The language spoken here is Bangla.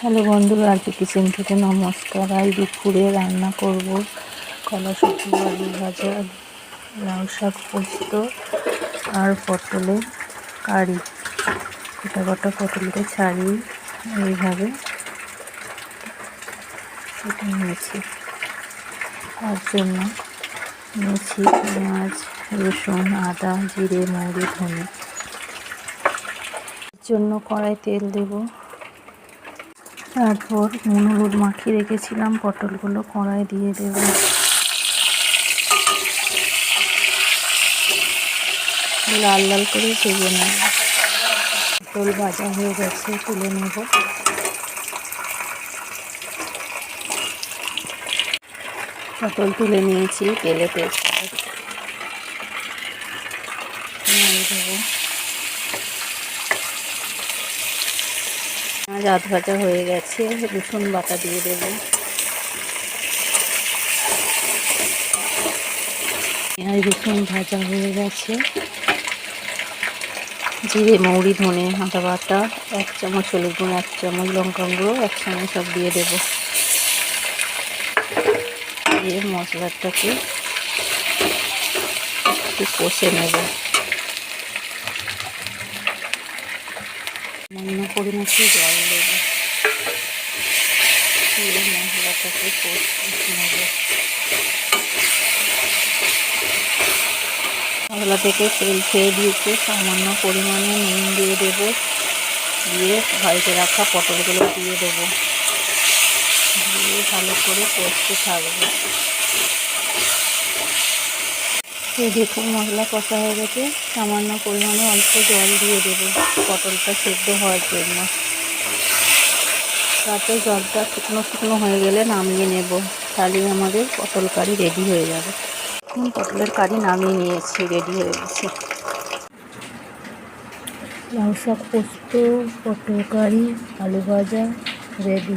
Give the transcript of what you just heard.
হ্যালো বন্ধুরা, আরপি কিচেন থেকে নমস্কার। আজ দুপুরে রান্না করব কলাশুঁটি, আলু ভাজা, লাউ শাক পোস্ত আর পটলের কারি। গোটা গোটা পটলকে ছাড়িয়ে এইভাবে কেটে নিয়েছি। তার জন্য নিয়েছি পেঁয়াজ, রসুন, আদা, জিরে, মৌরি, ধনে। এর জন্য কড়াই তেল দেব। তারপর নুন হলুদ মাখিয়ে রেখেছিলাম পটলগুলো কড়াই দিয়ে দেব। লাল লাল করে ভেজে নেব। পটল ভাজা হয়ে গেছে, তুলে নেব। পটল তুলে নিয়েছি, তেলে তেজপাতা দেবো। পেঁয়াজ আধ ভাজা হয়ে গেছে, রসুন বাটা দিয়ে দেবো। পেঁয়াজ রসুন ভাজা হয়ে গেছে, জিরে, মৌরি, ধনে, আদা বাটা, 1 চামচ হলুদ গুঁড়ো, 1 চামচ লঙ্কা গুঁড়ো একসঙ্গে সব দিয়ে দেবো। দিয়ে মশলাটাকে একটু কষে নেব। সামান্য পরিমাণে জল দেব, দিয়ে মশলাটাকে কষে নেব। মশলা থেকে তেল ছেড়ে দিয়েছে, সামান্য পরিমাণে নুন দিয়ে দেব। দিয়ে ভেজে রাখা পটলগুলো দিয়ে দেবো। দিয়ে ভালো করে কষতে থাকবে। এই দেখুন মশলা কষা হয়ে গেছে, সামান্য পরিমাণে অল্প জল দিয়ে দেবো পটলটা সেদ্ধ হওয়ার জন্য। তারপর জলটা শুকনো শুকনো হয়ে গেলে নামিয়ে নেব, তাহলেই আমাদের পটল কারি রেডি হয়ে যাবে। এখন পটলের কারি নামিয়ে নিয়েছি, রেডি হয়ে গেছে। লাউ শাক পোস্ত, পটল কারি, আলু ভাজা রেডি।